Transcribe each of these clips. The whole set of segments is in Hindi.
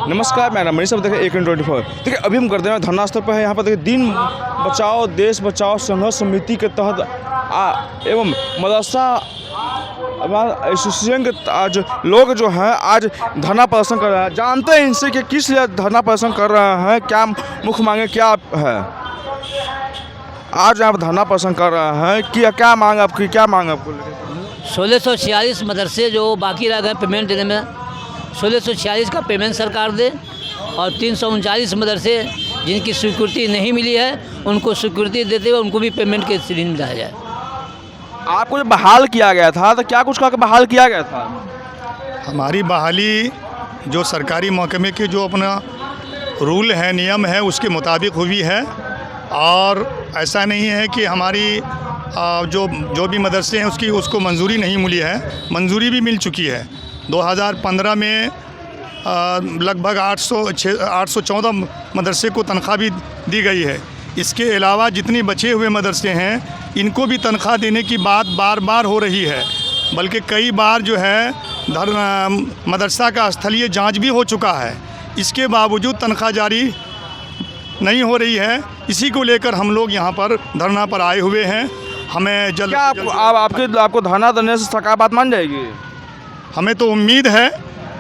नमस्कार, मैं मनीष अब देखिए AK24। देखिए अभी हम करते हैं धरना स्थल पर है। यहाँ पर देखिए दिन बचाओ देश बचाओ संघर्ष समिति के तहत एवं मदरसा एसोसिएशन के आज लोग जो हैं आज धरना प्रदर्शन कर रहे हैं। जानते हैं इनसे कि किस लिए धरना प्रदर्शन कर रहे हैं, क्या मुख्य मांगे क्या है। आज यहाँ पर धरना प्रदर्शन कर रहे हैं कि क्या मांग आपकी, क्या मांग आपको? 1646 मदरसे जो बाकी रह गए पेमेंट देने में, 1646 का पेमेंट सरकार दे और 339 मदरसे जिनकी स्वीकृति नहीं मिली है उनको स्वीकृति देते हुए उनको भी पेमेंट के सीरीज में लाया जाए। आपको जब बहाल किया गया था तो क्या कुछ कहा कि बहाल किया गया था? हमारी बहाली जो सरकारी महकमे के जो अपना रूल है नियम है उसके मुताबिक हुई है और ऐसा नहीं है कि हमारी जो भी मदरसे हैं उसको मंजूरी नहीं मिली है, मंजूरी भी मिल चुकी है। 2015 में लगभग 814 मदरसे को तनख्वाह भी दी गई है। इसके अलावा जितनी बचे हुए मदरसे हैं इनको भी तनख्वाह देने की बात बार बार हो रही है, बल्कि कई बार जो है मदरसा का स्थलीय जांच भी हो चुका है। इसके बावजूद तनख्वाह जारी नहीं हो रही है। इसी को लेकर हम लोग यहाँ पर धरना पर आए हुए हैं। हमें जल्द आपको धरना देने से सरकार बात मान जाएगी? हमें तो उम्मीद है,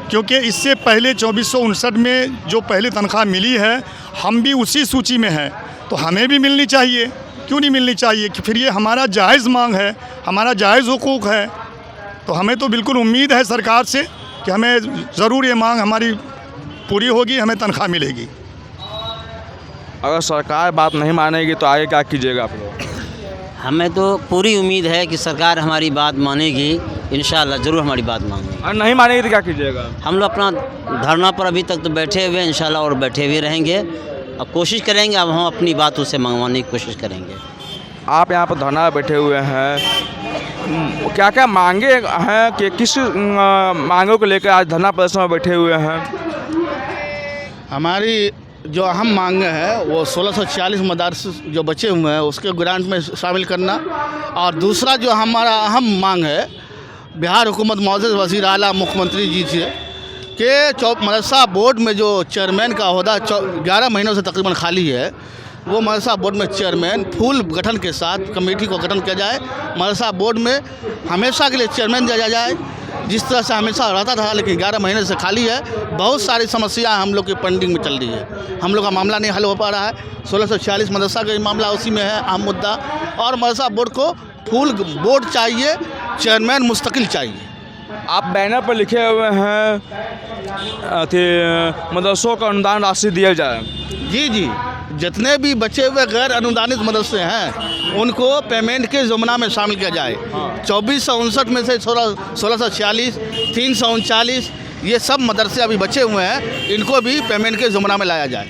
क्योंकि इससे पहले 2459 में जो पहले तनख्वाह मिली है हम भी उसी सूची में हैं, तो हमें भी मिलनी चाहिए। क्यों नहीं मिलनी चाहिए? कि फिर ये हमारा जायज़ मांग है, हमारा जायज़ हुकूक है। तो हमें तो बिल्कुल उम्मीद है सरकार से कि हमें ज़रूर ये मांग हमारी पूरी होगी, हमें तनख्वाह मिलेगी। अगर सरकार बात नहीं मानेगी तो आगे क्या कीजिएगा आप लोग? हमें तो पूरी उम्मीद है कि सरकार हमारी बात मानेगी, इंशाअल्लाह ज़रूर हमारी बात मानेगी। और नहीं मानेगी तो क्या कीजिएगा? हम लोग अपना धरना पर अभी तक तो बैठे हुए हैं, इंशाअल्लाह और बैठे हुए रहेंगे और कोशिश करेंगे। अब हम अपनी बात उससे मंगवाने की कोशिश करेंगे। आप यहाँ पर धरना बैठे हुए हैं, क्या क्या मांगे हैं कि किस मांगों को लेकर आज धरना प्रदर्शन में बैठे हुए हैं? हमारी जो अहम मांग है वो 1646 मदरस जो बचे हुए हैं उसके ग्रांट में शामिल करना, और दूसरा जो हमारा अहम मांग है बिहार हुकूमत मौजूद वज़ीर आला मुख्यमंत्री जी से कि मदरसा बोर्ड में जो चेयरमैन का ओहदा 11 महीनों से तकरीबन खाली है, वो मदरसा बोर्ड में चेयरमैन फुल गठन के साथ कमेटी को गठन किया जाए। मदरसा बोर्ड में हमेशा के लिए चेयरमैन दिया जाए, जिस तरह से हमेशा रहता था, लेकिन 11 महीने से खाली है। बहुत सारी समस्या हम लोग की पेंडिंग में चल रही है, हम लोग का मामला नहीं हल हो पा रहा है। 1646 मदरसा का मामला उसी में है अहम मुद्दा, और मदरसा बोर्ड को फुल बोर्ड चाहिए, चेयरमैन मुस्तकिल चाहिए। आप बैनर पर लिखे हुए हैं मदरसों को अनुदान राशि दिया जाए। जी, जितने भी बचे हुए गैर अनुदानित मदरसे हैं उनको पेमेंट के ज़ुमरा में शामिल किया जाए। 2459 में से 1646, 339 ये सब मदरसे अभी बचे हुए हैं, इनको भी पेमेंट के ज़ुमरा में लाया जाए।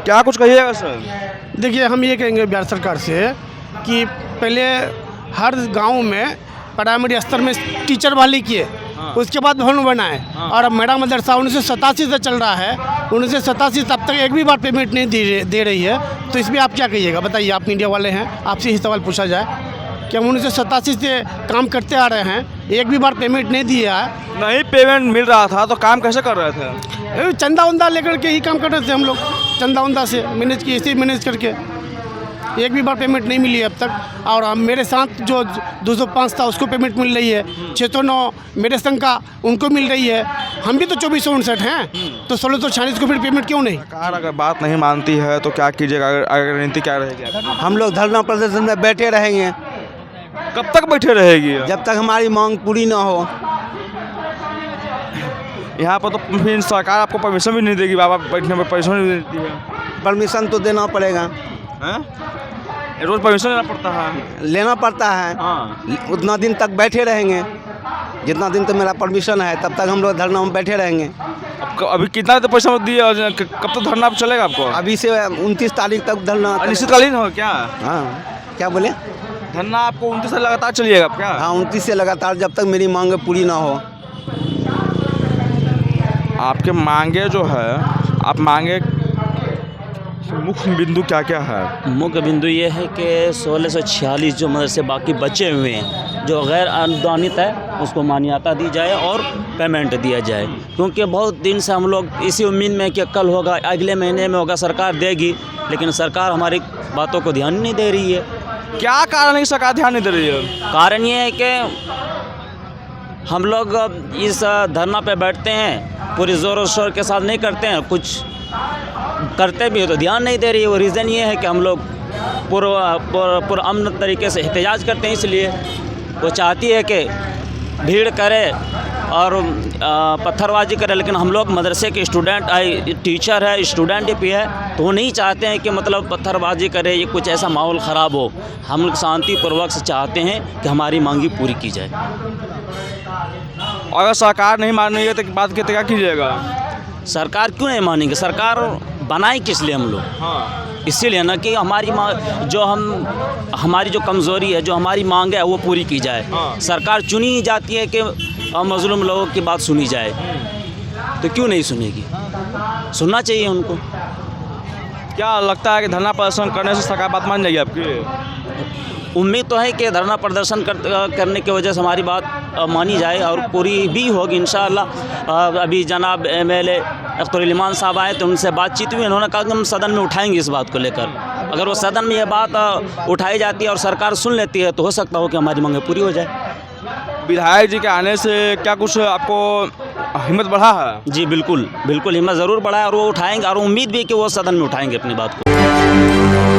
क्या कुछ कहिएगा सर? देखिए, हम ये कहेंगे बिहार सरकार से कि पहले हर गांव में प्राइमरी स्तर में टीचर बहाली किए, उसके बाद भवन बनाए। और अब मेरा मदरसा 1987 से चल रहा है, 1987 तब तक एक भी बार पेमेंट नहीं दे रही है। तो इसमें आप क्या कहिएगा? बताइए, आप मीडिया वाले हैं, आपसे ही सवाल पूछा जाए कि हम 1987 से काम करते आ रहे हैं, एक भी बार पेमेंट नहीं दिया है। नहीं पेमेंट मिल रहा था तो काम कैसे कर रहे थे? चंदा उंदा लेकर के ही काम कर रहे थे हम लोग, चंदा उंदा से मैनेज किए, इसे मैनेज करके। एक भी बार पेमेंट नहीं मिली अब तक। और हम मेरे साथ जो 205 था उसको पेमेंट मिल रही है, 609 मेरे संग का उनको मिल रही है। हम भी तो 2459 हैं, तो 1646 को फिर पेमेंट क्यों नहीं? सरकार अगर बात नहीं मानती है तो क्या कीजिएगा? अगर रणनीति क्या रहेगी? हम लोग धरना प्रदर्शन में बैठे रहेंगे। कब तक बैठे रहेगी? जब तक हमारी मांग पूरी ना हो। यहाँ पर तो फिर सरकार आपको परमिशन भी नहीं देगी, बाबा बैठने में परमिशन नहीं देती है। परमिशन तो देना पड़ेगा, रोज़ परमिशन लेना पड़ता है? लेना पड़ता है। उतना दिन तक बैठे रहेंगे, जितना दिन तक मेरा परमिशन है तब तक हम लोग धरना में बैठे रहेंगे। अभी कितना तो पैसा दिए, कब तक धरना चलेगा आपको? अभी से 29 तारीख तक धरना। अनिश्चितकालीन हो क्या? हाँ, क्या बोले? धरना आपको 29 से लगातार चलिएगा क्या? हाँ, 29 से लगातार, जब तक मेरी मांग पूरी ना हो। आपके मांगे जो है, आप मांगे मुख्य बिंदु क्या क्या है? मुख्य बिंदु ये है कि 1646 जो मदरसे बाकी बचे हुए हैं जो गैर अनुदानित है उसको मान्यता दी जाए और पेमेंट दिया जाए, क्योंकि बहुत दिन से हम लोग इसी उम्मीद में कि कल होगा, अगले महीने में होगा, सरकार देगी, लेकिन सरकार हमारी बातों को ध्यान नहीं दे रही है। क्या कारण है कि सरकार ध्यान नहीं दे रही है? कारण ये है कि हम लोग इस धरना पे बैठते हैं, पूरी ज़ोर शोर के साथ नहीं करते हैं, कुछ करते भी हो तो ध्यान नहीं दे रही है। वो रीज़न ये है कि हम लोग पूरा अमन तरीके से एहतजाज करते हैं, इसलिए वो चाहती है कि भीड़ करे और पत्थरबाजी करे, लेकिन हम लोग मदरसे के स्टूडेंट टीचर है, स्टूडेंट भी है, तो वो नहीं चाहते हैं कि मतलब पत्थरबाजी करे, ये कुछ ऐसा माहौल ख़राब हो। हम लोग शांतिपूर्वक से चाहते हैं कि हमारी मांगी पूरी की जाए। अगर सरकार नहीं मान रही है तो बात के क्या कीजिएगा? सरकार क्यों नहीं मानेंगे? सरकार बनाई किस लिए हम लोग? हाँ, इसीलिए ना कि हमारी हमारी जो कमज़ोरी है, जो हमारी मांग है, वो पूरी की जाए। हाँ। सरकार चुनी ही जाती है कि मज़लूम लोगों की बात सुनी जाए, तो क्यों नहीं सुनेगी? सुनना चाहिए उनको। क्या लगता है कि धरना प्रदर्शन करने से सरकार बात मान जाएगी आपकी? उम्मीद तो है कि धरना प्रदर्शन करने की वजह से हमारी बात मानी जाए और पूरी भी होगी इंशाअल्लाह। अभी जनाब MLA अख्तर इमान साहब आए तो उनसे बातचीत हुई, उन्होंने कहा कि हम सदन में उठाएंगे इस बात को लेकर। अगर वो सदन में ये बात उठाई जाती है और सरकार सुन लेती है तो हो सकता हो कि हमारी मांगें पूरी हो जाए। विधायक जी के आने से क्या कुछ आपको हिम्मत बढ़ा है? जी बिल्कुल बिल्कुल, हिम्मत ज़रूर बढ़ा है और वो उठाएंगे, और उम्मीद भी है कि वो सदन में उठाएंगे अपनी बात को।